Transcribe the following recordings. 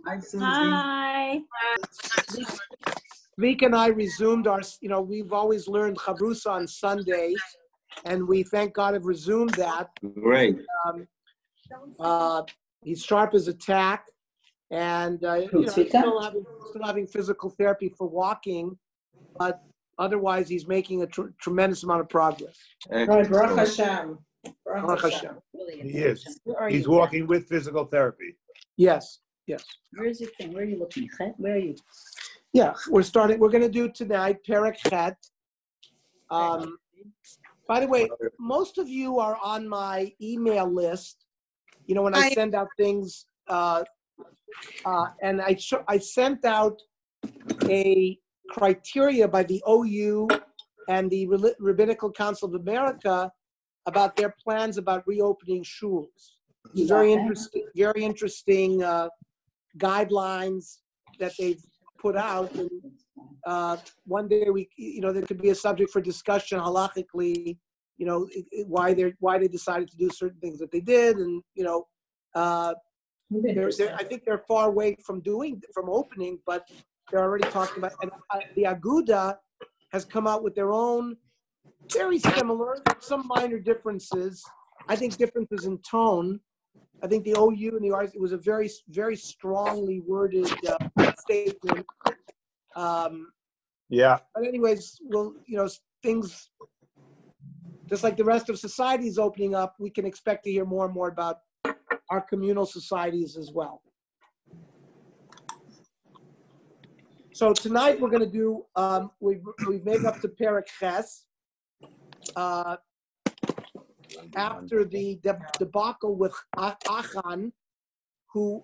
Hi, Susie. Hi. Vika and I resumed our, we've always learned Chavrusa on Sunday, and we, thank God, have resumed that. Great. He's sharp as a tack, and still having physical therapy for walking, but otherwise he's making a tremendous amount of progress. Right, Baruch Hashem. Baruch Hashem. He is. He's walking with physical therapy. Yes. Where is your thing? Where are you looking? Where are you? Yeah, we're going to do tonight Perek Chet. By the way, most of you are on my email list. When I send out things, and I sent out a criteria by the OU and the Rabbinical Council of America about their plans about reopening shuls. Very interesting guidelines that they've put out. And one day there could be a subject for discussion halachically. Why they decided to do certain things that they did, and I think they're far away from opening, but they're already talking about. And the Aguda has come out with their own, very similar, some minor differences. I think differences in tone. I think the OU and the RS, it was a very, very strongly worded statement. Yeah. But anyways, things, just like the rest of society is opening up, we can expect to hear more and more about our communal societies as well. So tonight we're going to do, we've made up to Perek Ches. After the debacle with Achan, who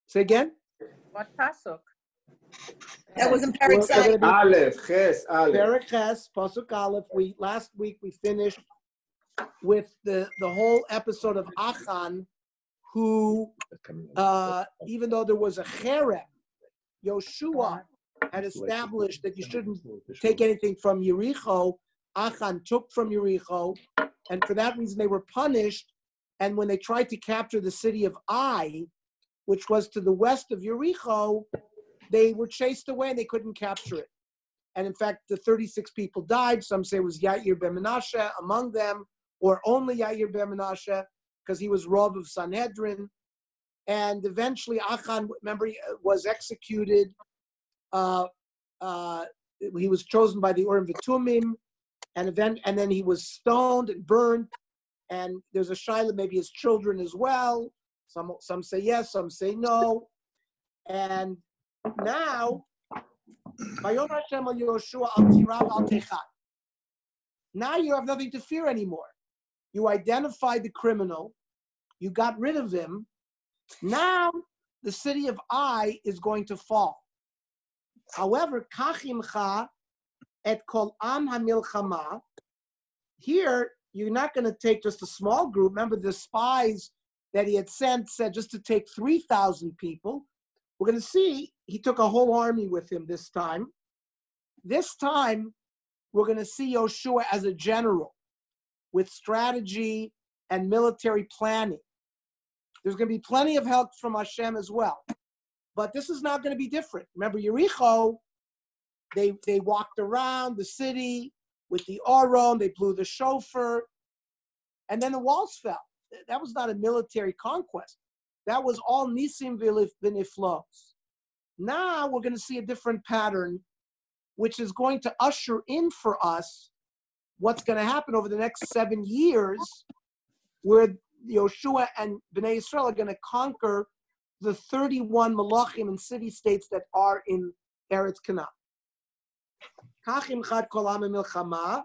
say again? What pasuk? That was in Perek Ches. Aleph, Ches, Aleph. Perek Ches, pasuk Aleph. Last week we finished with the whole episode of Achan, who even though there was a cherem, Yoshua had established that you shouldn't take anything from Yericho. Achan took from Yericho, and for that reason they were punished. And when they tried to capture the city of Ai, which was to the west of Yericho, they were chased away and they couldn't capture it. And in fact, the 36 people died. Some say it was Yair ben Menashe among them, or only Yair ben Menashe, because he was Rav of Sanhedrin. And eventually Achan, remember, was executed. He was chosen by the Urim V'Tumim, and then he was stoned and burned. And there's a shaila, maybe his children as well. Some say yes, some say no. And now, Vayom Hashem al Yoshua al tirav al techat. Now you have nothing to fear anymore. You identified the criminal. You got rid of him. Now the city of Ai is going to fall. However, kachimcha et kol am hamilchama. Here, you're not going to take just a small group. Remember, the spies that he had sent said just to take 3,000 people. We're going to see he took a whole army with him this time. This time, we're going to see Yoshua as a general with strategy and military planning. There's going to be plenty of help from Hashem as well. But this is not going to be different. Remember, Yericho, they walked around the city with the Aron, they blew the shofar, and then the walls fell. That was not a military conquest. That was all nisim v'niflos. Now we're going to see a different pattern, which is going to usher in for us what's going to happen over the next 7 years, where Yoshua and Bnei Israel are going to conquer the 31 malachim and city-states that are in Eretz Canaan. Kachim chad kol am milchama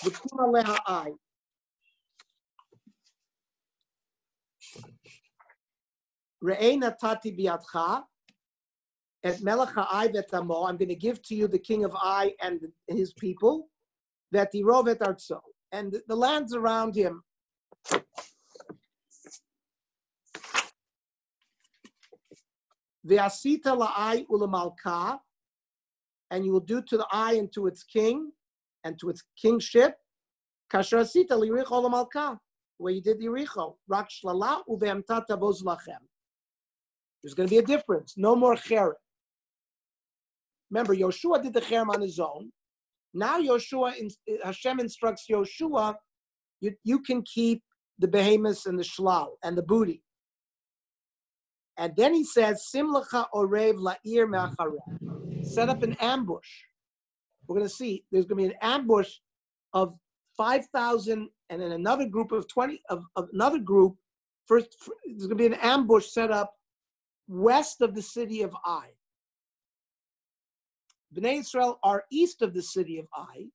v'kum aleha ai. Re'ei natati biyadcha et melech ha'ai v'tamo. I'm going to give to you the king of Ai and his people, that tirov et artzo, and the lands around him. Ve'asita la'ai u'lemalka, and you will do to the Ai and to its king and to its kingship, kasher asita li'richo u'lemalka, where you did Yericho. Rak shlala uve'emta tavoz lachem. There's going to be a difference. No more cherem. Remember, Yoshua did the cherem on his own. Now Hashem instructs Yoshua, you can keep the behemoths and the shlal and the booty. And then he says, Simlacha orev la'ir me'achareh. Set up an ambush. We're going to see, there's going to be an ambush of 5,000 and then another group of 20, of another group. First, there's going to be an ambush set up west of the city of Ai. Bnei Israel are east of the city of Ai,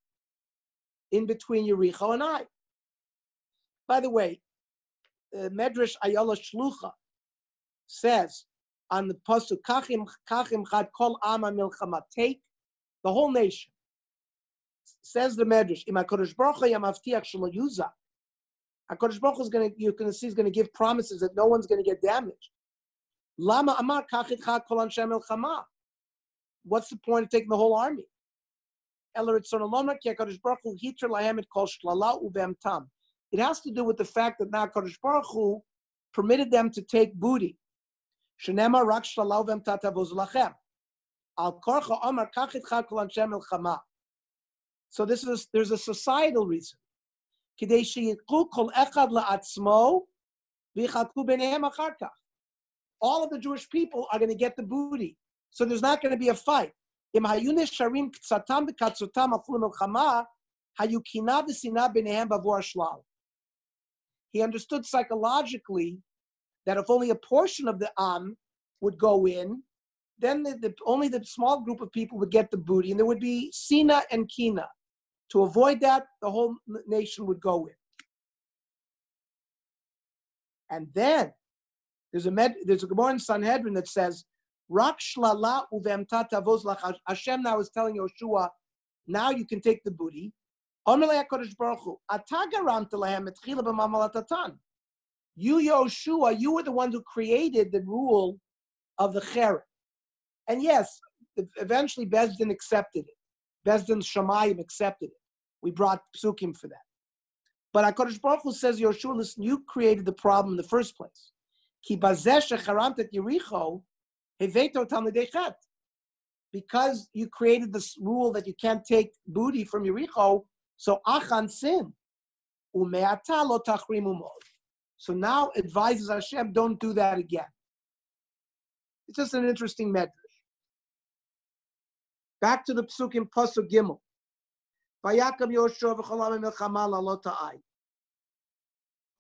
in between Yericho and Ai. By the way, Medrash Ayala Shlucha says on the pasuk Kachim Chad Kol Ama Milchama, take the whole nation. Says the Medrash, Im HaKadosh Baruch Hu Yamavtiach Shelo Yuzak. HaKadosh Baruch Hu is going to, you're going to see, is going to give promises that no one's going to get damaged. Lama Amar Kachit Chad Kol Anshe Milchama. What's the point of taking the whole army? It has to do with the fact that now Kadosh Baruch Hu permitted them to take booty. So there's a societal reason. All of the Jewish people are going to get the booty. So there's not going to be a fight. He understood psychologically that if only a portion of the Am would go in, then only the small group of people would get the booty, and there would be Sina and Kina. To avoid that, the whole nation would go in. And then there's a Gemara in Sanhedrin that says, Rak shlala uvemta tavos lach. Hashem now is telling Yoshua, now you can take the booty. Omelei HaKadosh Baruch Hu, ata garamta lahem etchila b'mamalatatan. You, Yoshua, you were the one who created the rule of the cherem. And yes, eventually Bezdin accepted it. Bezdin Shamayim accepted it. We brought psukim for that. But HaKadosh Baruch Hu says, Yoshua, listen, you created the problem in the first place. Ki bazeh shecharamta et Yericho, because you created this rule that you can't take booty from Yericho, so achan sin. So now advises Hashem, don't do that again. It's just an interesting medrash. Back to the psukim pasuk gimel. Vayakam Yoshua v'cholam milchama lalot ha'ai.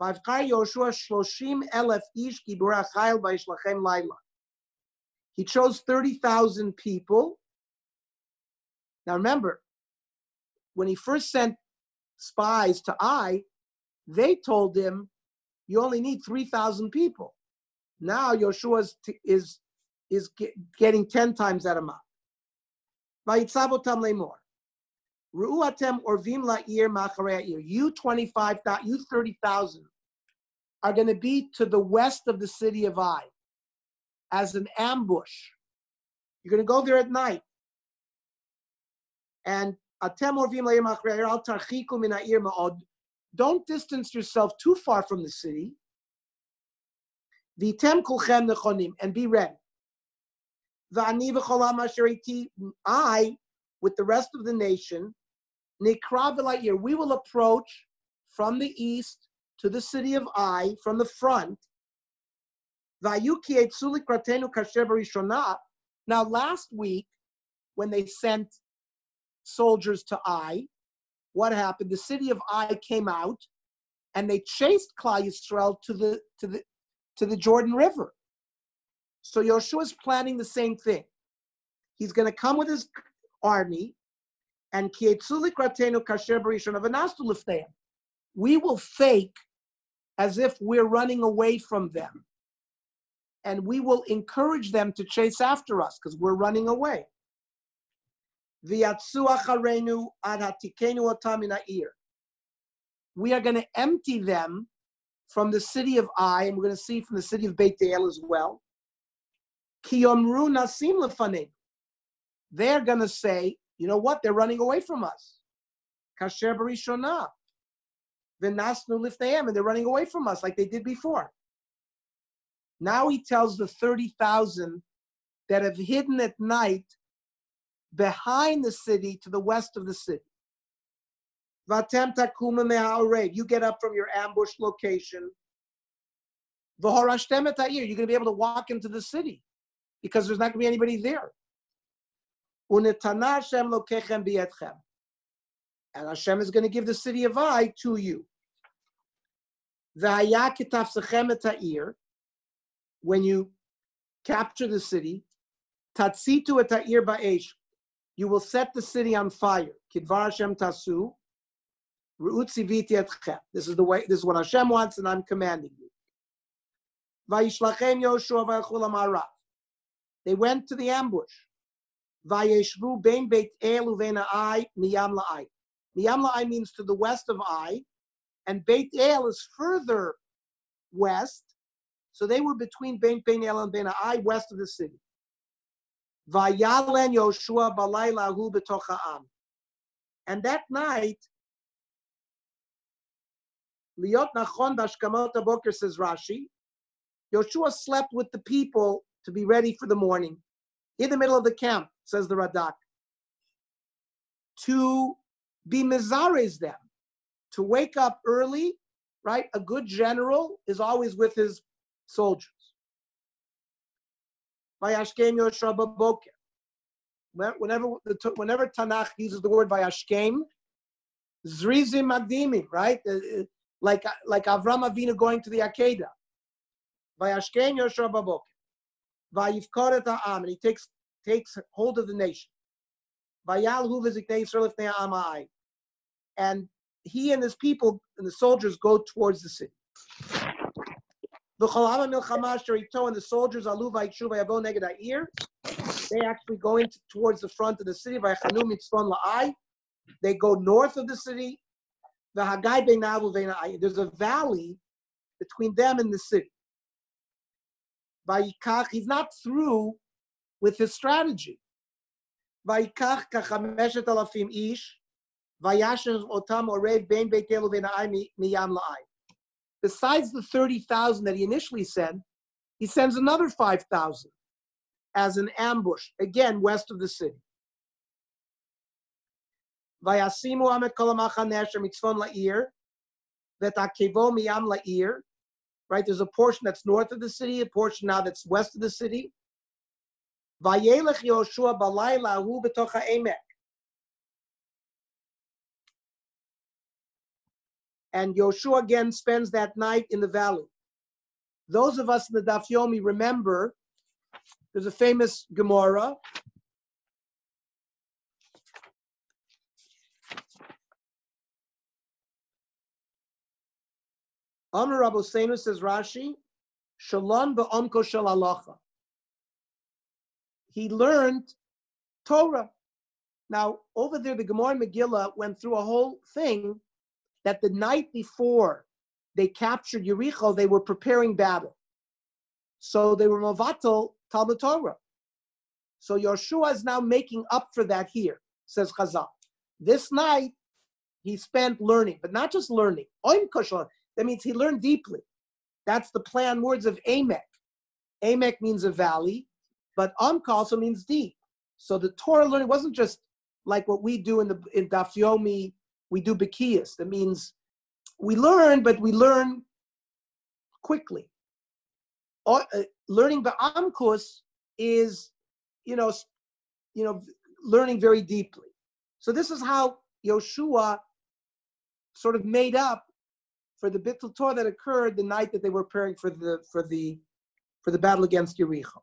Vayvchar Yoshua 30,000 ish gibur ha'chayil vayishlachem layla. He chose 30,000 people. Now remember, when he first sent spies to Ai, they told him, you only need 3,000 people. Now Yoshua is getting 10 times that amount. You 25,000, you 30,000 are going to be to the west of the city of Ai as an ambush. You're going to go there at night. And don't distance yourself too far from the city. And be ready. I, with the rest of the nation, we will approach from the east to the city of Ai, from the front. Now, last week, when they sent soldiers to Ai, what happened? The city of Ai came out, and they chased Klal Yisrael to the Jordan River. So Yoshua is planning the same thing. He's going to come with his army, and we will fake as if we're running away from them. And we will encourage them to chase after us because we're running away. We are going to empty them from the city of Ai, and we're going to see from the city of Beit El as well. They're going to say, you know what? They're running away from us. Kasher barishona. V'nasnu lifneihem, and they're running away from us like they did before. Now he tells the 30,000 that have hidden at night behind the city to the west of the city. Vatem takuma me'ha'orev. You get up from your ambush location. V'horashtem et ha'ir. You're going to be able to walk into the city because there's not going to be anybody there. Unetana Hashem lokechem biyetchem. And Hashem is going to give the city of Ai to you. V'haya kitafsechem et ha'ir. When you capture the city, tatzitu et ha'ir ba'esh. You will set the city on fire. Kidvar Hashem tasu. This is the way. This is what Hashem wants, and I'm commanding you. Vayishlachem Yoshua v'yalchu l'ma'arav. They went to the ambush. Vayeshvu bein Beit El uvein Ai miyam la'ai. Miyam la'ai means to the west of Ai, and Beit El is further west. So they were between Beit El and Bein Ai, west of the city. Vayalen Yoshua balayla hu b'toch ha'am. And that night, Liot nachon b'ashkamot haboker, says Rashi, Yoshua slept with the people to be ready for the morning, in the middle of the camp, says the Radak, to be mizares them, to wake up early, right? A good general is always with his soldiers. Vayashkem Yoshua b'boker. Whenever Tanakh uses the word vayashkem, zrizim magdimim, right? Like Avram Avinu going to the Akedah. Vayashkem Yoshua b'boker. Vayifkor et ha'am, and he takes hold of the nation. Vayalhu v'ziknei Yisrael lifnei ha'am ha'ai. And he and his people and the soldiers go towards the city. V'chol ha'am milchama asher ito, and the soldiers alu v'yikshu v'yavo neged ha'ir. They actually go towards the front of the city. V'yachanu mitzvon la'ai. They go north of the city. V'hagai beinav uvein ha'ai. There's a valley between them and the city. Vayikach, he's not through with his strategy. Vayikach kachameshet alafim ish, vayashem otam orev bein Beit El uvein ha'ai miyam la'ai. Besides the 30,000 that he initially sent, he sends another 5,000 as an ambush, again west of the city. Vayasimu amet kol ha'machaneh asher mitzvon la'ir, v'takevo miyam la'ir. Right, there's a portion that's north of the city, a portion now that's west of the city. Vayelech Yoshua balayla hu b'toch ha'emek. And Yoshua again spends that night in the valley. Those of us in the Daf Yomi remember, there's a famous Gemara. Amar Rabbeinu, says Rashi, Shalom ba'omko shel halacha. He learned Torah. Now, over there, the Gemara and Megillah went through a whole thing that the night before they captured Yericho, they were preparing battle. So they were Mavatal Talmud Torah. So Yoshua is now making up for that here, says Chazal. This night, he spent learning, but not just learning. Omko shel halacha. That means he learned deeply. That's the play on words of Emek. Emek means a valley, but Amka also means deep. So the Torah learning wasn't just like what we do in Daf Yomi, we do Bekiyas. That means we learn, but we learn quickly. Learning Ba'amkus is, learning very deeply. So this is how Yoshua sort of made up for the Bittul Torah that occurred the night that they were preparing for the battle against Yericho.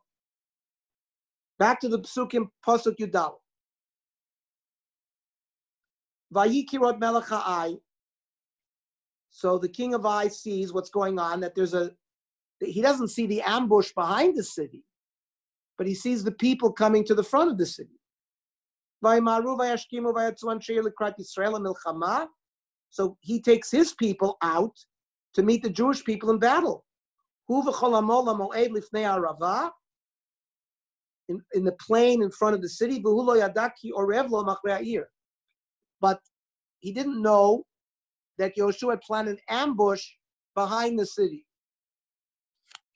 Back to the Psukim, Pasuk Yudal. Vayikirot Melech Ha'ai. So the king of Ai sees what's going on, that he doesn't see the ambush behind the city, but he sees the people coming to the front of the city. Vaymaru vayashkimu vayatzuan sheir l'krat Yisrael milchama. So he takes his people out to meet the Jewish people in battle. In the plain in front of the city. But he didn't know that Yoshua had planned an ambush behind the city.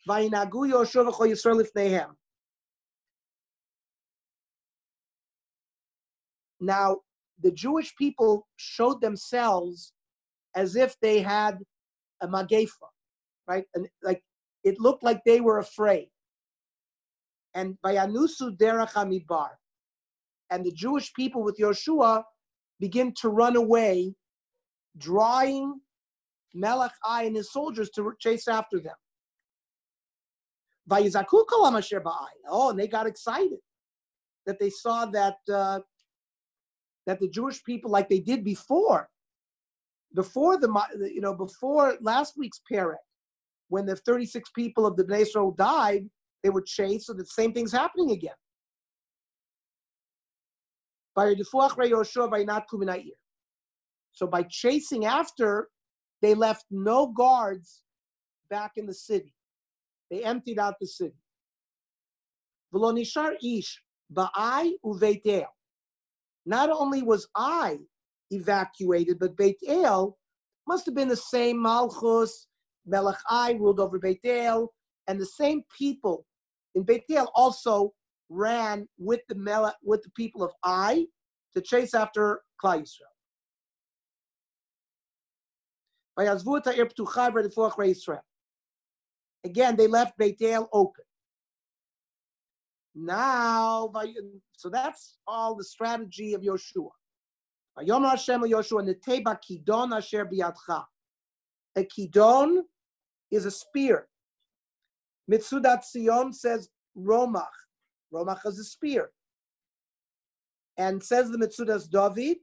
Vayinagu Yoshua v'chol Yisrael lifneihem. Now, the Jewish people showed themselves as if they had a magefa, right? And like it looked like they were afraid. And vayanusu derech hamidbar, and the Jewish people with Yoshua begin to run away, drawing Melech Ai and his soldiers to chase after them. Vayizaku kol hamasher ba'ai. Oh, and they got excited that they saw that that the Jewish people, like they did before last week's Perek, when the 36 people of the Bnei Israel died, they were chased, so the same thing's happening again. So by chasing after, they left no guards back in the city. They emptied out the city. V'lo nishar ish ba'ai u'veit el. Not only was I evacuated, but Beit El must have been the same Malchus, Melech Ai ruled over Beit El, and the same people in Beit El also ran with the people of Ai to chase after Klal Yisrael. Again, they left Beit El open. Now, so that's all the strategy of Yoshua. Vayomer Hashem Yoshua neteba kidon asher biyadcha. A kidon is a spear. Mitzudat Sion says romach. Romach is a spear. And says the Mitzudas David,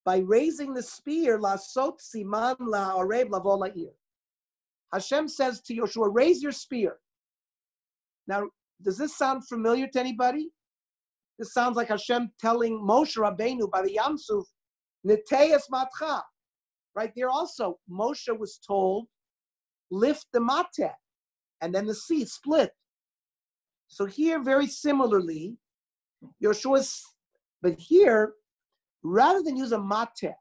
by raising the spear, lasot siman la'orev lavo la'ir. Hashem says to Yoshua, raise your spear. Now, does this sound familiar to anybody? This sounds like Hashem telling Moshe Rabbeinu by the Yam Suf, Neteas matcha. Right there also, Moshe was told, lift the mateh, and then the sea split. So here, very similarly, but here, rather than use a mateh,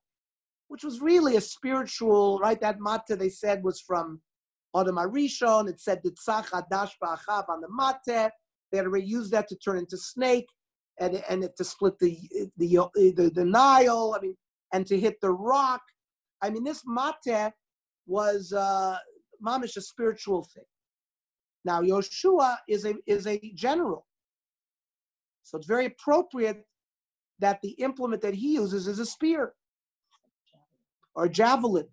which was really a spiritual, right? That mateh they said was from Adam Arishon. It said Ditzach Hadash Ba'achav on the mateh. They had already used that to turn into snake and to split the Nile. I mean, and to hit the rock. I mean, this mateh was mamish a spiritual thing. Now Yoshua is a general, so it's very appropriate that the implement that he uses is a spear or javelin.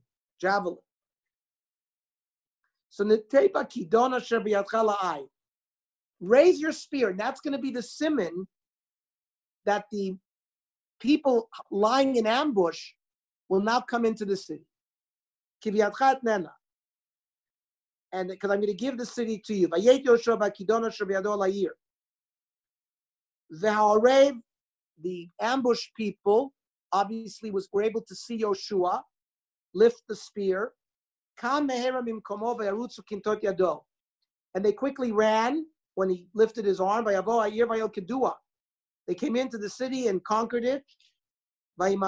So neteba kidon asher biyadcha la'ai. Raise your spear, and that's going to be the siman that the people lying in ambush will now come into the city. Kiviyadcha etnena. And because I'm going to give the city to you. Vayet Yoshua b'kidon asher biyado la'ir. V'ha'orev, the ambush people, obviously were able to see Yoshua lift the spear. And they quickly ran when he lifted his arm. They came into the city and conquered it. And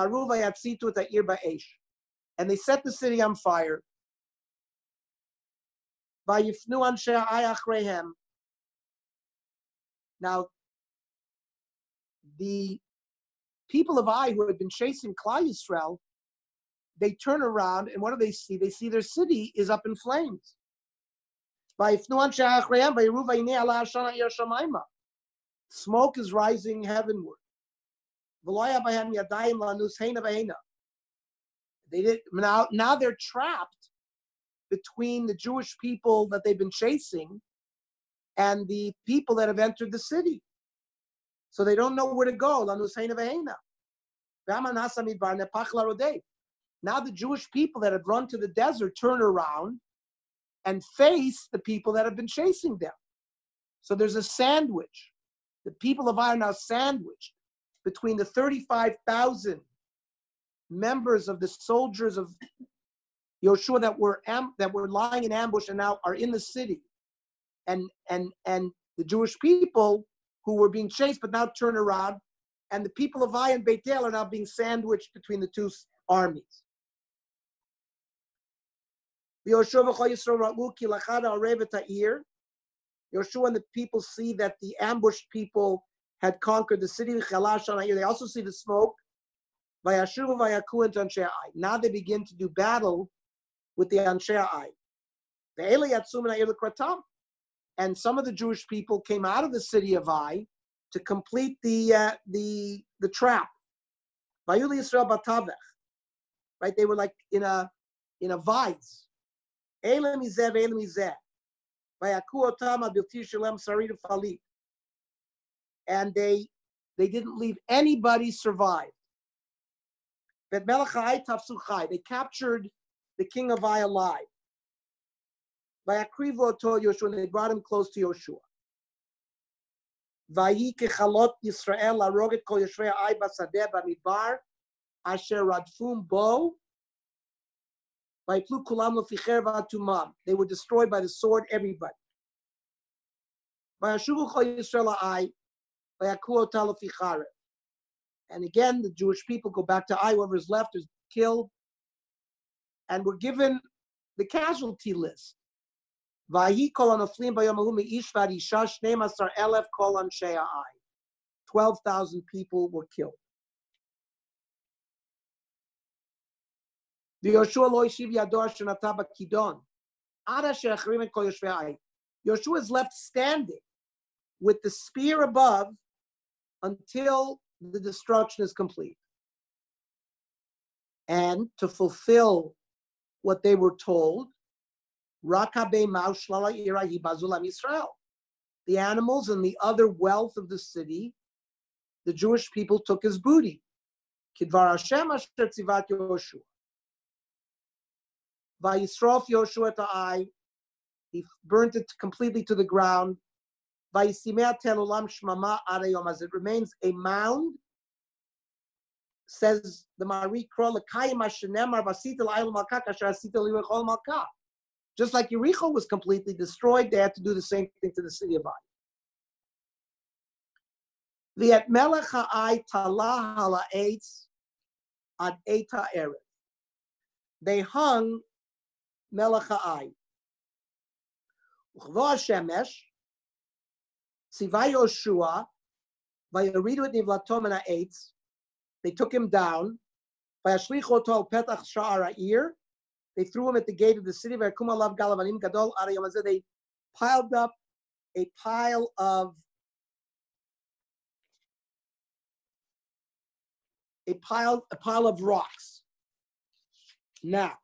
they set the city on fire. Now, the people of Ai who had been chasing Klal Yisrael, they turn around and what do they see? They see their city is up in flames. Smoke is rising heavenward. Now they're trapped between the Jewish people that they've been chasing and the people that have entered the city. So they don't know where to go. Now the Jewish people that have run to the desert turn around and face the people that have been chasing them. So there's a sandwich. The people of Ai are now sandwiched between the 35,000 members of the soldiers of Yoshua that were lying in ambush and now are in the city, and the Jewish people who were being chased but now turn around, and the people of Ai and Beit El are now being sandwiched between the two armies. Yoshua and the people see that the ambushed people had conquered the city. They also see the smoke. Now they begin to do battle with the Anshe Ai. And some of the Jewish people came out of the city of Ai to complete the trap. Right? They were like in a vise. And they didn't leave anybody survive. They captured the king of Ai alive. And they brought him close to Yoshua. They were destroyed by the sword, everybody. And again, the Jewish people go back to Ai. Whoever is left is killed. And we're given the casualty list. 12,000 people were killed. Yoshua is left standing with the spear above until the destruction is complete. And to fulfill what they were told, the animals and the other wealth of the city, the Jewish people took as booty. Vayisrof Yoshua to Ai, he burnt it completely to the ground. As it remains a mound, says the Marikro, just like Yericho was completely destroyed, they had to do the same thing to the city of Ai. They hung Melech Ai. Tzivai Yoshua, vayoridu et nivlato min ha'etz. They took him down. Vayashlichu oto al petach sha'ar ha'ir. They threw him at the gate of the city. Vayakum alav galavanim gadol ad hayom hazeh. They piled up a pile of rocks. Now,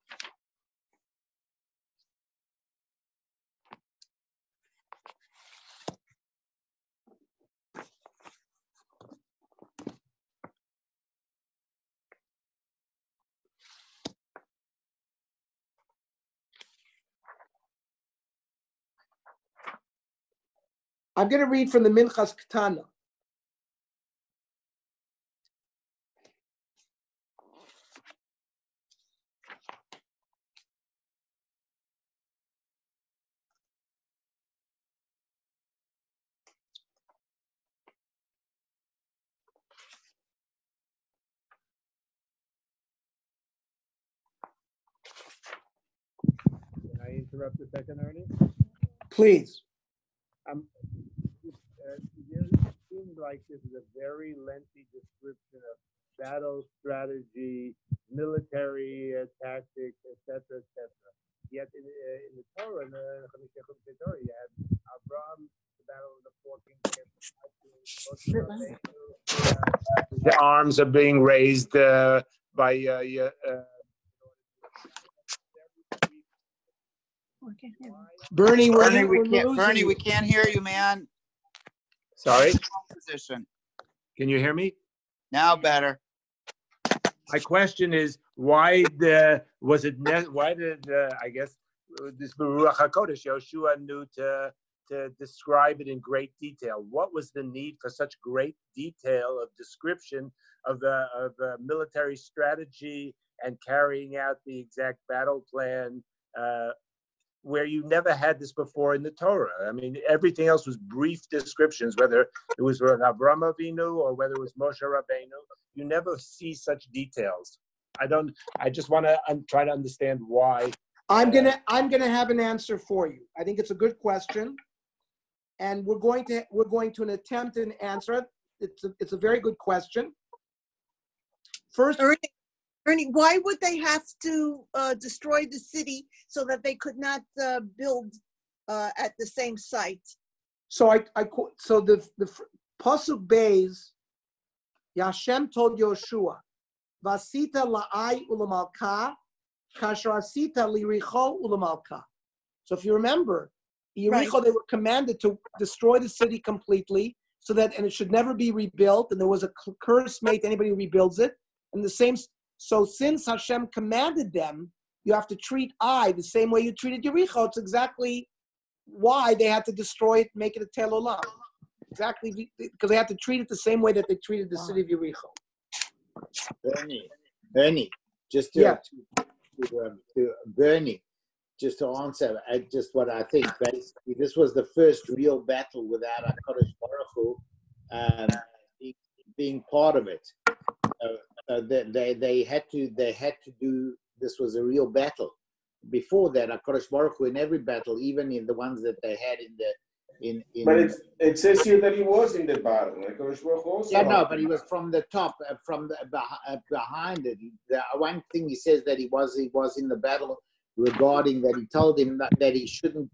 I'm going to read from the Minchas Ketana. Can I interrupt a second, Ernie? Please. It seems like this is a very lengthy description of battle strategy, military tactics, etc., etc. Yet in the Torah, in the Torah, you have Abraham, the battle of the 14 the arms are being raised by Bernie, we can't hear you, man. Sorry? Position. Can you hear me? Now better. My question is, why did I guess this Baruch HaKodesh Yoshua knew to describe it in great detail? What was the need for such great detail of description of military strategy and carrying out the exact battle plan, where you never had this before in the Torah? I mean, everything else was brief descriptions, whether it was Avraham Avinu or whether it was Moshe Rabbeinu. You never see such details. I just want to try to understand why I'm gonna have an answer for you. I think it's a good question, and we're going to attempt an answer. It's a very good question. First, Ernie, why would they have to destroy the city so that they could not build at the same site? so the pasuk Beis, Hashem told Yoshua, "Vasita la'ai ulamalka, kasher asita liricho ulamalka." So if you remember, Yericho, they were commanded to destroy the city completely, and it should never be rebuilt, and there was a curse made to anybody who rebuilds it. And the same. So since Hashem commanded them, you have to treat Ai the same way you treated Yericho. It's exactly why they had to destroy it, make it a Tel Olam. Exactly, because they had to treat it the same way that they treated the city of Yericho. Bernie, just to Bernie, just to answer, just what I think, basically, this was the first real battle without HaKadosh Baruch Hu being part of it. They had to do. This was a real battle. Before that, HaKadosh Baruch Hu in every battle, even in the ones that they had in But it says here that he was in the battle. HaKadosh Baruch Hu also. Yeah, no, but he was from the top, behind it. The one thing he says that he was in the battle regarding that he told him that he shouldn't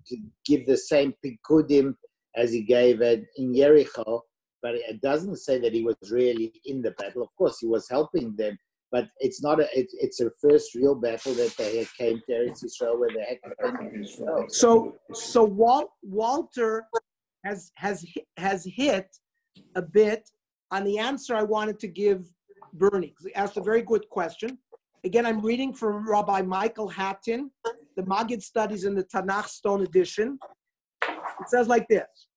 give the same pikudim as he gave in Yericho. But it doesn't say that he was really in the battle. Of course, he was helping them, but it's not. It's a first real battle that they had came to Eretz Yisrael where they had to defend. So Walter has hit a bit on the answer I wanted to give Bernie, because he asked a very good question. Again, I'm reading from Rabbi Michael Hattin, the Maggid Studies in the Tanakh Stone Edition. It says like this.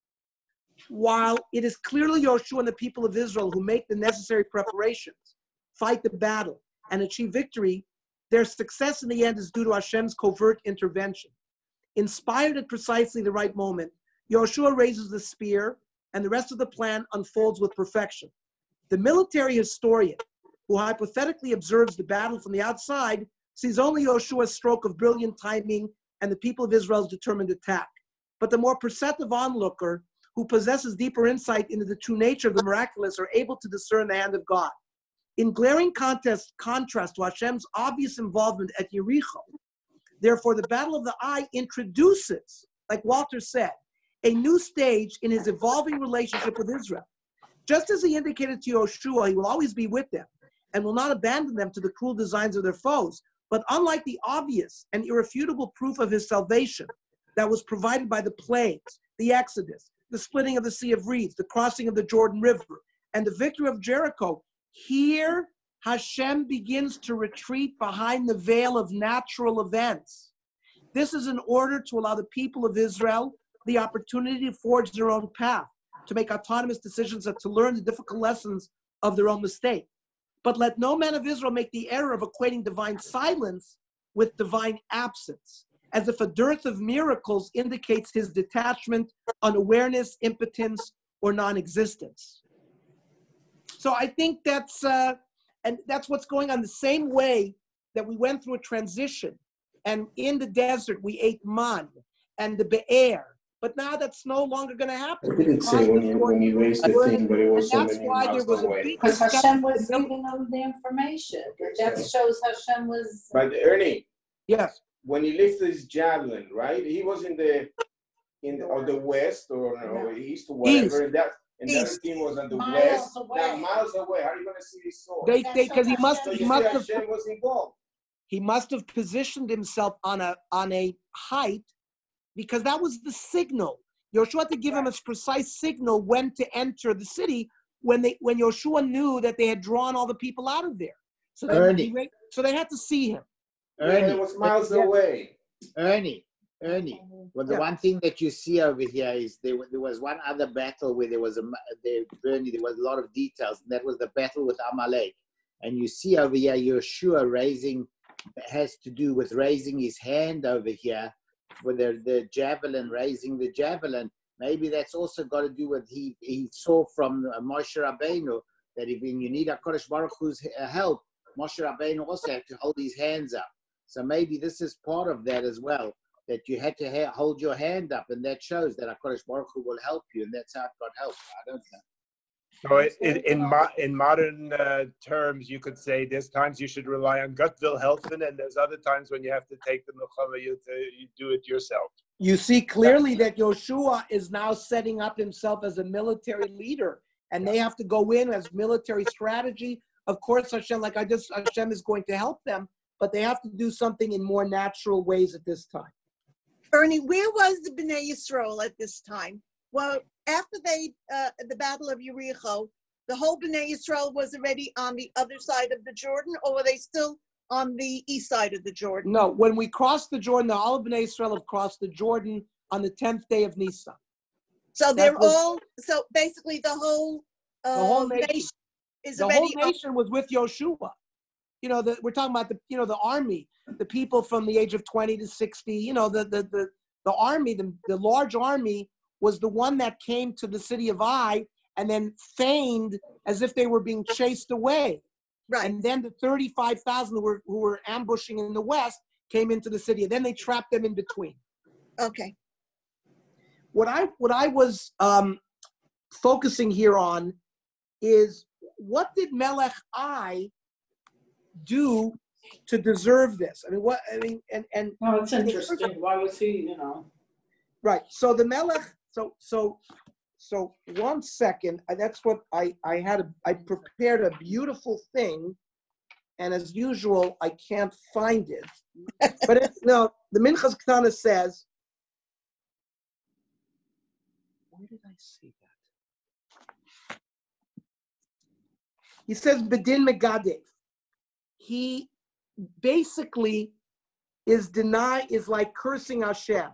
While it is clearly Yoshua and the people of Israel who make the necessary preparations, fight the battle, and achieve victory, their success in the end is due to Hashem's covert intervention. Inspired at precisely the right moment, Yoshua raises the spear, and the rest of the plan unfolds with perfection. The military historian, who hypothetically observes the battle from the outside, sees only Yoshua's stroke of brilliant timing and the people of Israel's determined attack. But the more perceptive onlooker, who possesses deeper insight into the true nature of the miraculous, are able to discern the hand of God. In glaring contrast to Hashem's obvious involvement at Yericho, therefore, the Battle of the Eye introduces, like Walter said, a new stage in his evolving relationship with Israel. Just as he indicated to Yoshua, he will always be with them and will not abandon them to the cruel designs of their foes. But unlike the obvious and irrefutable proof of his salvation that was provided by the plagues, the Exodus, the splitting of the Sea of Reeds, the crossing of the Jordan River, and the victory of Jericho, here Hashem begins to retreat behind the veil of natural events. This is in order to allow the people of Israel the opportunity to forge their own path, to make autonomous decisions and to learn the difficult lessons of their own mistake. But let no man of Israel make the error of equating divine silence with divine absence, as if a dearth of miracles indicates his detachment, unawareness, impotence, or non-existence. So I think that's what's going on. The same way that we went through a transition, and in the desert we ate man and the be'er, but now that's no longer going to happen. I didn't say when you raised the thing, but it was so many miles away. Because Hashem was giving them the information. That shows Hashem was. But Ernie, yes, when he lifted his javelin, right? He was in the west or no, east or whatever. East. And the other team was on the Miles west. away. Now, miles away. How are you going to see his sword? because he must So you have Hashem was involved. he must have positioned himself on a height, because that was the signal. Yoshua had to give him a precise signal when to enter the city when Yoshua knew that they had drawn all the people out of there. So they had to see him. Ernie, it was miles away. Ernie. Well, the one thing that you see over here is there was one other battle where there was a lot of details, and that was the battle with Amalek. And you see over here, Yoshua has to do with raising his hand over here for the javelin, raising the javelin. Maybe that's also got to do with he saw from Moshe Rabbeinu that when you need HaKadosh Baruch Hu's help, Moshe Rabbeinu also had to hold his hands up. So maybe this is part of that as well, that you had to hold your hand up, and that shows that HaKadosh Baruch Hu will help you, and that's how it got help. I don't know. So in modern terms, you could say there's times you should rely on gut will helfen, and there's other times when you have to take the milchama, you do it yourself. You see clearly that Yoshua is now setting up himself as a military leader, and they have to go in as military strategy. Of course, Hashem is going to help them, but they have to do something in more natural ways at this time. Bernie, where was the Bnei Yisrael at this time? Well, after the Battle of Yericho, the whole Bnei Yisrael was already on the other side of the Jordan, or were they still on the east side of the Jordan? No, when we crossed the Jordan, the whole Bnei Yisrael have crossed the Jordan on the 10th day of Nisan. So so basically the whole nation is already. The whole nation was with Yoshua. You know, we're talking about the army, the people from the age of 20 to 60. You know, the army, the large army was the one that came to the city of Ai and then feigned as if they were being chased away. Right. And then the 35,000 who were ambushing in the west came into the city, and then they trapped them in between. Okay. What I was focusing here on is, what did Melech Ai do to deserve this? I mean, and Oh, it's interesting. Why was he, Right. So the Melech. So 1 second. That's what I prepared a beautiful thing, and as usual, I can't find it. But the Minchas Ketana says. Where did I see that? He says Bedin Megadev. He basically is like cursing Hashem.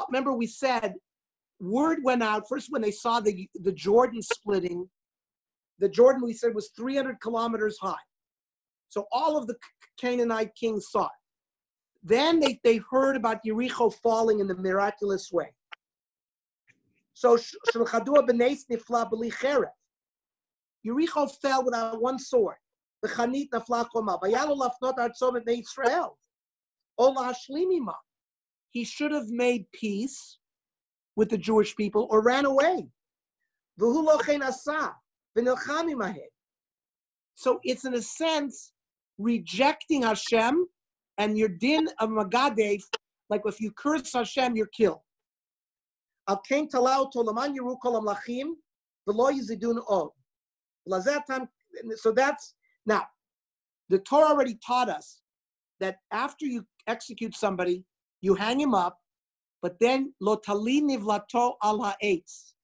Remember we said, word went out first when they saw the Jordan splitting. The Jordan, we said, was 300 kilometers high. So all of the Canaanite kings saw it. Then they heard about Yericho falling in the miraculous way. So Yericho fell without one sword. He should have made peace with the Jewish people or ran away. So it's in a sense rejecting Hashem, and your din of Magadev, like if you curse Hashem, you're killed. So that's, now, the Torah already taught us that after you execute somebody, you hang him up, but then lo tali nivlato al ha'etz.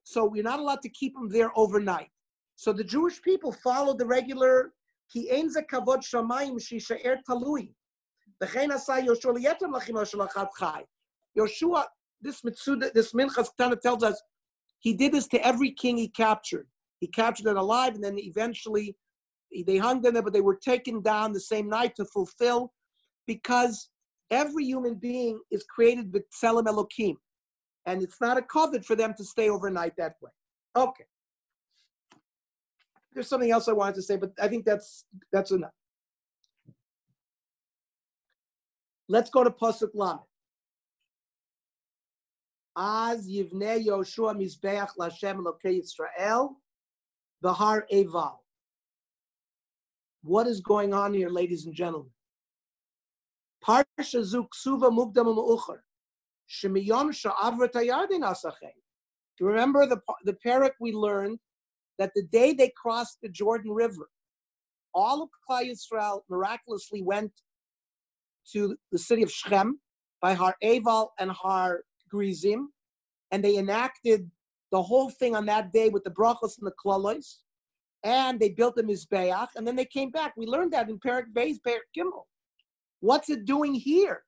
So we're not allowed to keep him there overnight. So the Jewish people followed the regular ki ein ze kavod shamayim shishaer talui. V'chein asa Yoshua liyetem lachim shalachat chai. Yoshua, this Minchas Ketana tells us, he did this to every king he captured. He captured them alive, and then eventually they hung them there, but they were taken down the same night to fulfill, because every human being is created with Tselem Elokim, and it's not a covet for them to stay overnight that way. Okay. There's something else I wanted to say, but I think that's enough. Let's go to Pasuk Lamed. Az yivnei Yoshua mizbeach l'Hashem Elokei Yisrael b'Har Eival. What is going on here, ladies and gentlemen? Parsha zu ksuva mukdam u'meucher shemiyom sha'avrat hayarden asachem. Do you remember the parak we learned that the day they crossed the Jordan River, all of Klal Yisrael miraculously went to the city of Shechem by Har Eival and Har Grizim, and they enacted the whole thing on that day with the brachos and the klalos, and they built the mizbeach, and then they came back. We learned that in Perek Beis, Perek Gimel. What's it doing here?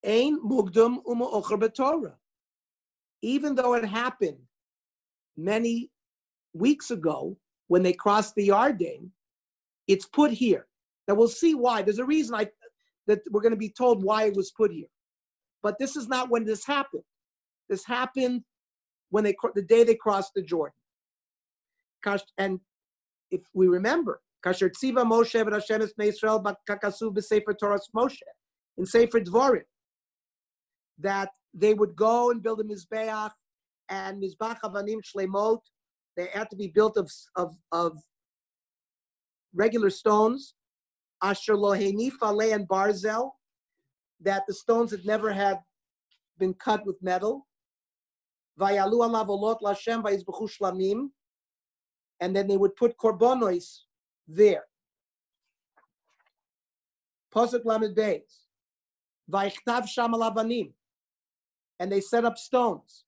Ein mugdam u'ma'ocher b'Torah. Even though it happened many weeks ago when they crossed the Yarden, it's put here. Now we'll see why. There's a reason that we're going to be told why it was put here. But this is not when this happened. This happened when the day they crossed the Jordan. And if we remember, Kasher Tziva Moshe v'Hashem es Bnei Yisrael b'kakasu b'Sefer Torah Moshe, in Sefer Dvorim, that they would go and build a Mizbeach and Mizbach Avanim Shleimot. They had to be built of regular stones. Asher lo henif alei and barzel, that the stones had never had been cut with metal. Vayalu alav olot lashem vayizbechu shlamim, and then they would put korbanos there. Pasuk lamed beis. Vayichtav sham al avanim, and they set up stones,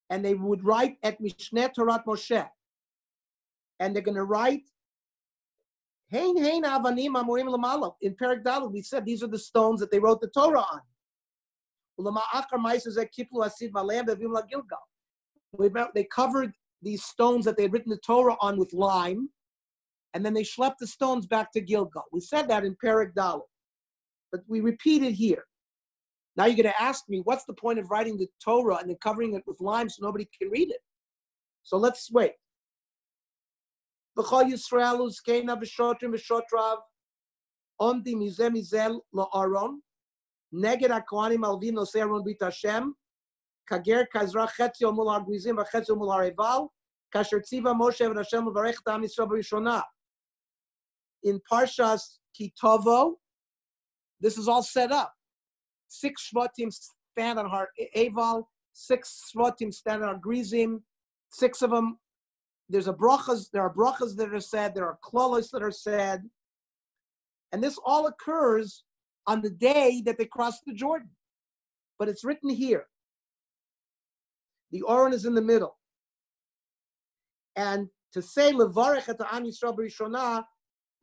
and they would write at Mishneh Torah Moshe, and they're going to write Hein hein avanim amorim lamalo. In Perek Daled, we said these are the stones that they wrote the Torah on. They covered these stones that they had written the Torah on with lime, and then they schlepped the stones back to Gilgal. We said that in Perek Daled, but we repeat it here. Now you're going to ask me, what's the point of writing the Torah and then covering it with lime so nobody can read it? So let's wait. B'chol Yisrael uzkeina v'shotrim v'shotrav omdi mizeh mizel la'aron neged ha'kohanim alvim nosei aron brit Hashem kager kazra chetzio mul ha'grizim v'chetzio mul ha'reval kasher tziva Moshe v'Hashem l'varech ta'am Yisrael b'rishona. In Parshas Kitovo, this is all set up. 6 shvatim stand on Har Eval, 6 shvatim stand on Har Grizim, 6 of them. There are brachas that are said, there are klolos that are said, and this all occurs on the day that they crossed the Jordan. But it's written here. The Oron is in the middle. And to say levarech et ha'am Yisrael b'rishona,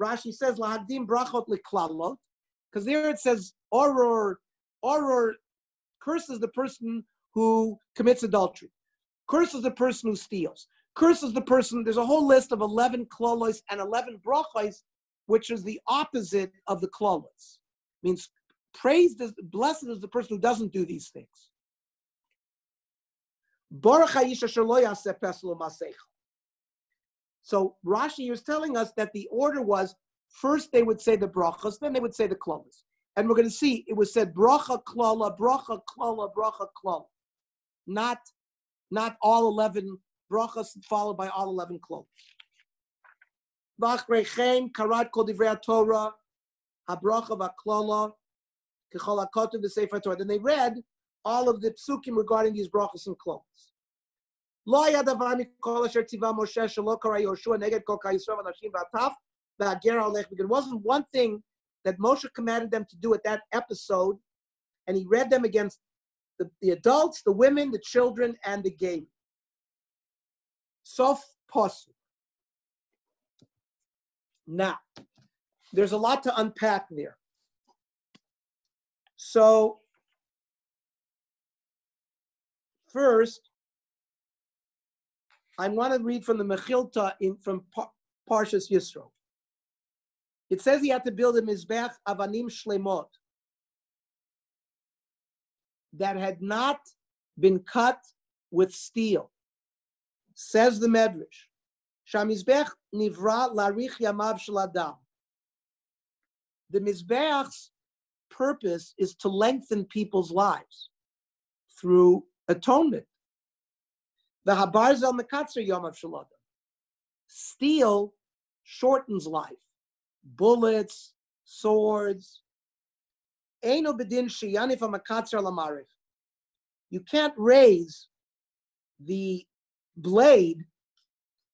Rashi says lahagdim brachot leklalot, because there it says Oror curses the person who commits adultery, curses the person who steals, curses the person. There's a whole list of 11 klolos and 11 brachos, which is the opposite of the klolos. Means blessed is the person who doesn't do these things. So Rashi is telling us that the order was, first they would say the brachos, then they would say the klolos. And we're going to see, it was said bracha klola, bracha klola, bracha klola. Not all 11 brachas followed by all 11 klolos. V'achreichen karat kol divrei Torah, habracha v'klola, k'chol hakotuv v'sefer Torah. Then they read all of the psukim regarding these brachas and klolos. Lo haya davar mikol asher tziva Moshe shelo kara Yoshua neged kol ka'Yisrael v'nashim v'ataf v'ager alech. Because it wasn't one thing that Moshe commanded them to do at that episode, and he read them against the adults, the women, the children, and the gay. Sof posuk. Now, there's a lot to unpack there. So, first, I want to read from the Mechilta from Parshas Yisro. It says he had to build a Mizbech Avanim Shlemot that had not been cut with steel. Says the Medrash, Shamizbech Nivra Larich Yamav Shaladam. The Mizbech's purpose is to lengthen people's lives through atonement. The Habarzel Mekatzer Yamav Shaladam. Steel shortens life. Bullets, swords. Eino bedin sheyanif hamakatzer lamarif. You can't raise the blade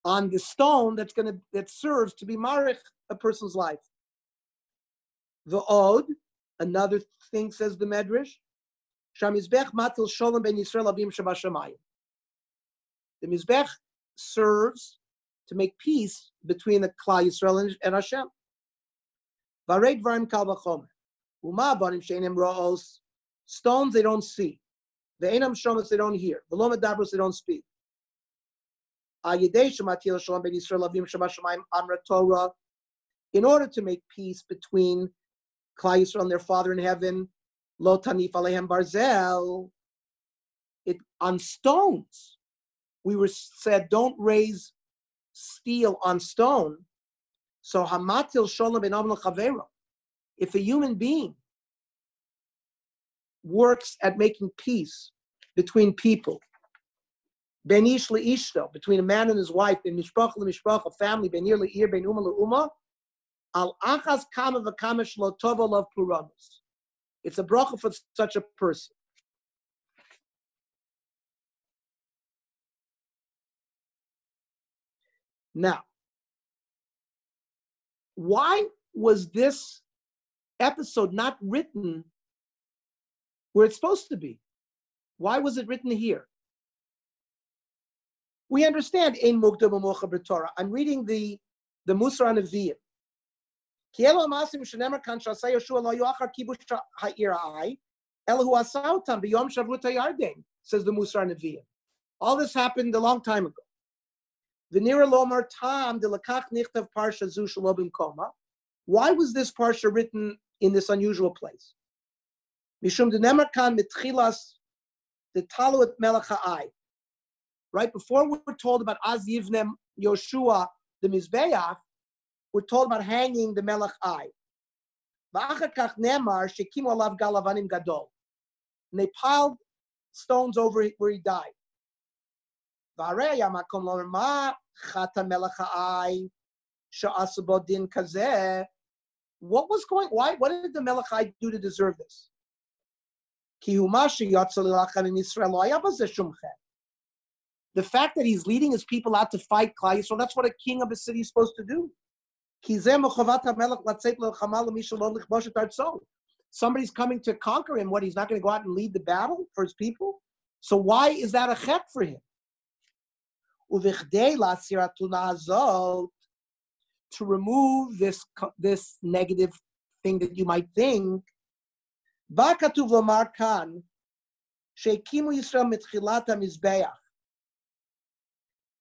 on the stone that serves to be marich a person's life. The od, another thing says the Medrash, Shamizbech matil sholem ben Yisrael avim shabashamayim. The Mizbech serves to make peace between the Klal Yisrael and Hashem. Vared varim kal v'chomer. Uma avanim she'enim ro'os. Stones they don't see. Ve'enam shomas they don't hear. V'lo medabros they don't speak. Ayidei shematil shalom ben Yisrael avim shabashamayim amra Torah. In order to make peace between Klal Yisrael and their Father in heaven, Lo tanif alehem barzel. It on stones. We were said don't raise steel on stone. So hamatil sholem ben avon l'chavero. If a human being works at making peace between people, ben ish leishto, between a man and his wife, ben mishpacha lemishpacha, family, ben ir leir, ben uma leuma, al achas kama v'kama shlo tova lov puranos. It's a bracha for such a person. Now, why was this episode not written where it's supposed to be? Why was it written here? We understand Ein Mukdam U'Mocha B'Torah. I'm reading the Musar on Nevi'im. Ki elu ha'masim shenemar kan sh'aseh Yoshua lo yuachar kibush ha'ir ha'ai, elu hu asa otam b'yom shavut ha'yarden, says the Musar on Nevi'im. All this happened a long time ago. V'nira lomar tam de lakach nichtav parsha zu shelo b'mkoma. Why was this parsha written in this unusual place? Mishum denemar kan mitchilas the talu et melech ha'ai. Right before we're told about Az Yivnem Yoshua the Mizbeach, we're told about hanging the Melech Ai. V'achar kach nemar shekimu alav galavanim gadol. And they piled stones over where he died. V'arei hamakom lomer ma chata Melech Ai she'asu bo din kazeh. What was going? Why? What did the Melech Ai do to deserve this? Ki hu ma sheyatza lilachem in Yisrael lo haya bazeh shum chen. The fact that he's leading his people out to fight Klal Yisrael, that's what a king of a city is supposed to do. Somebody's coming to conquer him. What, he's not going to go out and lead the battle for his people? So why is that a chet for him? To remove this negative thing that you might think,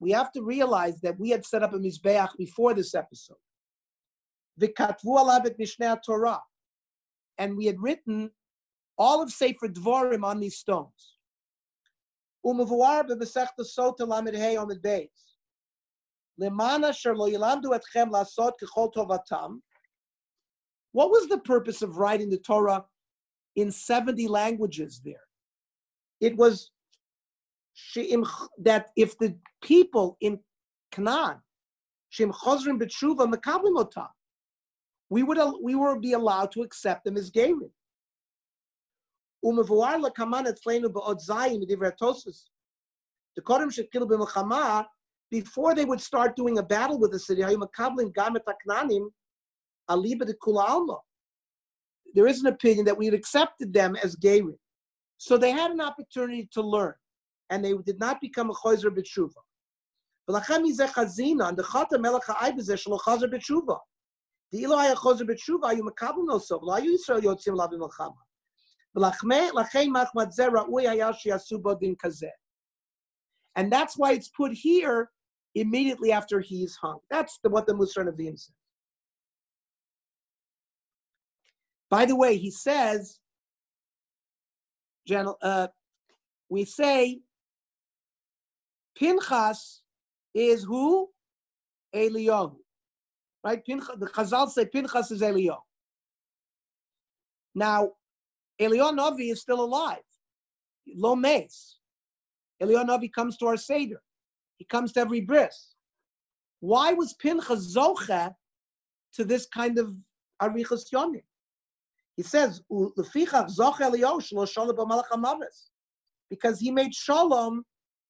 we have to realize that we had set up a Mizbeach before this episode. V'katvu alav et Mishnei Torah. And we had written all of Sefer Dvorim on these stones. U'mevuar b'Masechta Sota Lamed Hey Amud Beis. Lemana asher lo yilamdu etchem lasot kechol tovatam. What was the purpose of writing the Torah in 70 languages there? It was that if the people in Canaan, we would be allowed to accept them as Gerim. Before they would start doing a battle with the city, there is an opinion that we had accepted them as Gerim. So they had an opportunity to learn, and they did not become a chozer b'tshuva. V'lachem mizeh chazina, and the chata melech ha'ai b'zeh shelo chozer b'tshuva. The ilo haya chozer b'tshuva, ayu mekabel no sov, lo ayu Yisrael yotzim la b'melchama. V'lachem machmat zeh ra'ui haya she'asu bo din kazeh. And that's why it's put here immediately after he's hung. That's what the Musar Nevi'im says. By the way, he says, we say Pinchas is who? Eliyahu. Right? The Chazal say Pinchas is Eliyahu. Now, Eliyahu Navi is still alive. Lo meis. Eliyahu Navi comes to our Seder. He comes to every bris. Why was Pinchas zoche to this kind of arichas yomim? He says, "Lefichach zoche Eliyahu shelo shalom b'malach hamavis," because he made shalom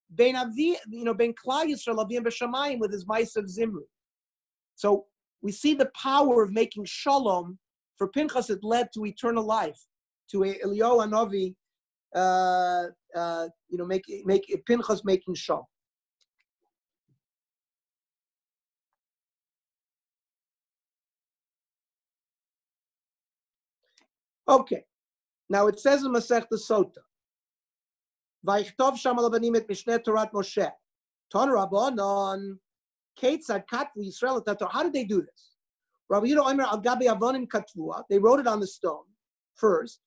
ben Klal Yisrael avim b'shamayim with his mice of Zimri. So we see the power of making shalom. For Pinchas, it led to eternal life. To Eliyahu Hanavi, make Pinchas making shalom. Okay, now it says in Masechta Sota, "Vayichtov sham alavanim et Mishneh Torat Moshe." Ton Rabbanon, Ketzad Katvu Yisrael et Torah. How did they do this? Rabbi Yehuda Omer al Gabi Avonim Katvua. They wrote it on the stone first.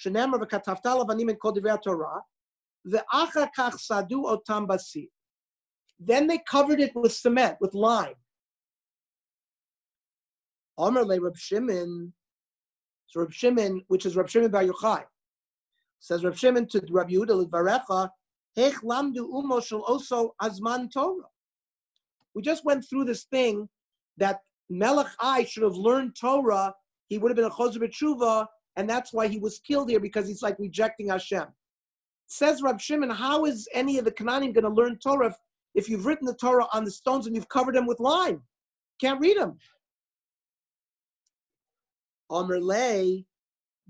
Shenemar v'katavta lavanim and kol divrei Torah. Ve'achar kach sadu otam basir. Then they covered it with cement, with lime. Omer le Reb Shimon. So Reb Shimon, which is Reb Shimon bar Yochai, says Reb Shimon to Reb Yehuda l'dvarecha, hech lamdu umo shel oso azman Torah. We just went through this thing that Melech Ai should have learned Torah. He would have been a chozer b'tshuva, and that's why he was killed here, because he's like rejecting Hashem. Says Reb Shimon, how is any of the Canaanim going to learn Torah if you've written the Torah on the stones and you've covered them with lime? Can't read them. Omer lei,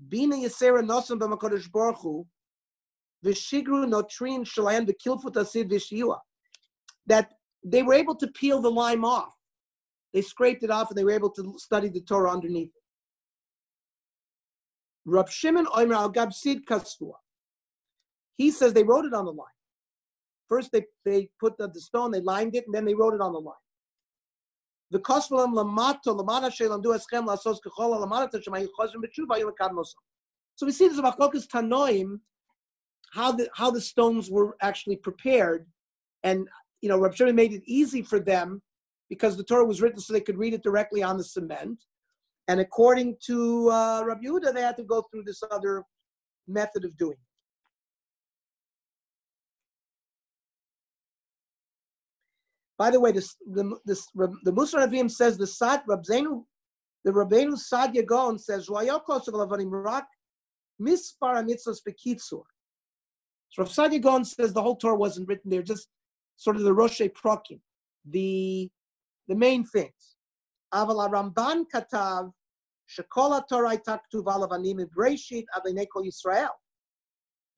bina yisera nosam b'makodesh baruch hu, v'shigru notrin shalayim v'kilfut asid v'shiyua. That they were able to peel the lime off. They scraped it off and they were able to study the Torah underneath it. Rab Shimon Omer al Gab Sid Kastua. He says they wrote it on the line. First they put the stone, they lined it, and then they wrote it on the line. The Kosvalam Lamato Lamana Shelam Du Eschem Lasos Kechola Lamata Shemay Chosrim B'Tshuva Yom Kadmosom. So we see this about Chokas Tanoim, how the stones were actually prepared, and Rab Shimon made it easy for them because the Torah was written so they could read it directly on the cement. And according to Rabbi Yehuda, they had to go through this other method of doing it. By the way, the Musar Avim says the Rabbeinu Sadia Gaon says Mispar Mitzvos Bekitzur. So Rav Sadia Gaon says the whole Torah wasn't written there, just sort of the Roshei Prokim, the main things. Aval Ramban Katav Shekol HaTorah Hayta Ktuva Lavanim Breshit Avnei Kol Yisrael.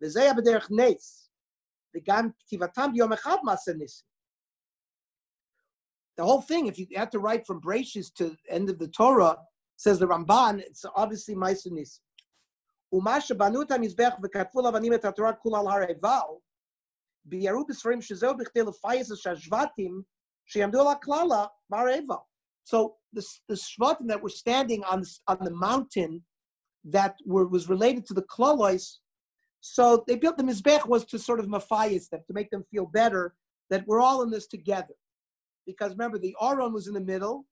V'zeh b'derech Nes. V'gam Ktivatam B'Yom Echad Ma'aseh Nisim. The whole thing, if you had to write from Breshis to the end of the Torah, says the Ramban, it's obviously Ma'aseh Nisim. Umasha Banu et HaMizbech v'katvu Lavanim et HaTorah Kul al Har Eval. B'yaru b'sfarim shezeu b'chtei l'fayis shashvatim sheyamdu ala klala bar Eval. So the shvatim that were standing on the mountain that was related to the klalois, so they built the mizbech was to sort of mafayis them, to make them feel better that we're all in this together. Because remember, the Aron was in the middle,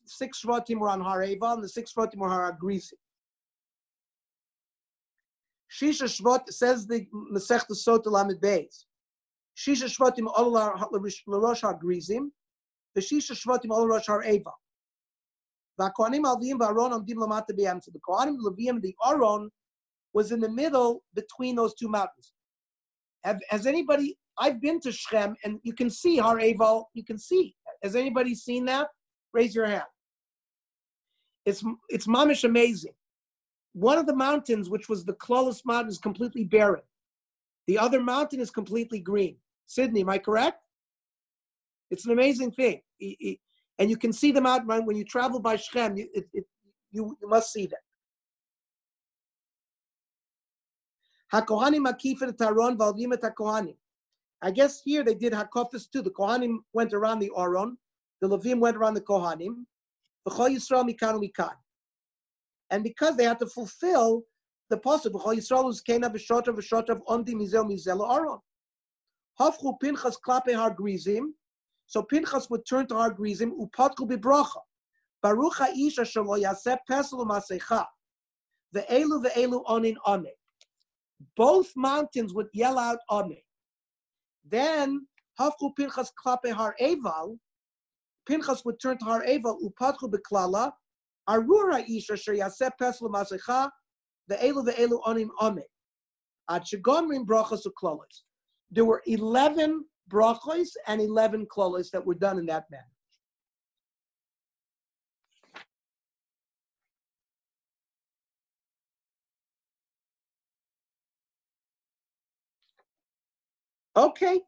6 shvatim were on Har Eval, and the 6 shvatim were Har Grizim. Shisha shvat says the Masechta Sota Lamed Beis. Shisha shvatim ol l'rosh Har Grizim. The Shisha Shvatim all Rosh Har Eval. The Kohanim Alvim v'Aron Amdim Lamata B'Yam. So the Kohanim Levim, the Aron, was in the middle between those two mountains. Has anybody? I've been to Shechem, and you can see Har Eval. You can see. Has anybody seen that? Raise your hand. It's mamish amazing. One of the mountains, which was the closest mountain, is completely barren. The other mountain is completely green. Sydney, am I correct? It's an amazing thing. And you can see them out when you travel by Shechem. You must see them. HaKohanim Makifet Taron Valvim et HaKohanim. I guess here they did Hakofis too. The Kohanim went around the Aron. The Levim went around the Kohanim. V'chol Yisrael Mikan Mikan. And because they had to fulfill the pasuk, V'chol Yisrael Uzkena V'shotav Ondi Mizel Mizel Aron. Hafchu Pinchas Klape Har Grizim. So Pinchas would turn to Har Grizim, upatku bibracha. Baruch ha'ish asher lo yaseh pesel u'masecha. Ve'elu onin ame. Both mountains would yell out ame. Then, hafku Pinchas klape Har Eval. Pinchas would turn to Har Eval, upatku biklala. Arur ha'ish asher yaseh pesel u'masecha. Ve'elu onin ame. Ad shegomrim brachas u'klalos. There were 11 brachos and 11 klolos that were done in that manner. Okay,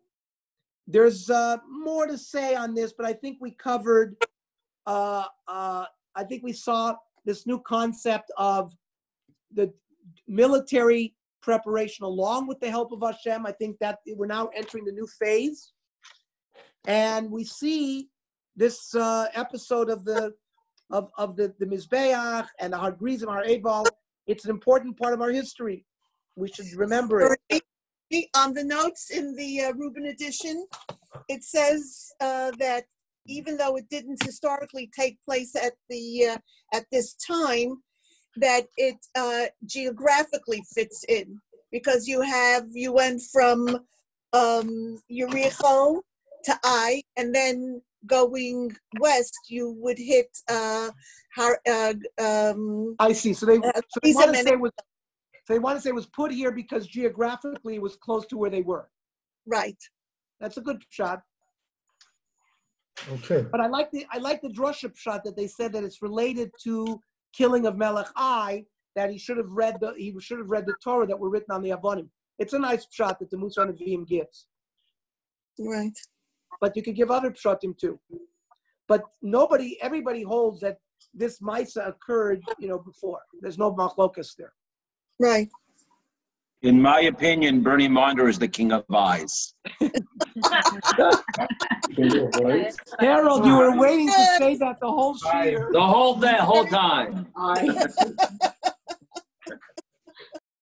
there's more to say on this, but I think we covered. I think we saw this new concept of the military preparation along with the help of Hashem. I think that we're now entering the new phase, and we see this episode of the Mizbeach and the Har Grizim, Har Eval. It's an important part of our history. We should remember it. On the notes in the Reuben edition, it says that even though it didn't historically take place at this time, that it geographically fits in, because you went from Yericho to Ai, and then going west, you would hit I see. So they want to say it was put here because geographically it was close to where they were. Right. That's a good shot. Okay. But I like the drusha shot that they said that it's related to killing of Melech Ai, that he should have read the Torah that were written on the Avonim. It's a nice shot that the Musar Nevi'im gives. Right. But you could give other pshatim too. But everybody holds that this Maisa occurred, before. There's no machlokas there. Right. In my opinion, Bernie Mander is the king of eyes. Harold, you were waiting to say that the whole shiur. The whole time.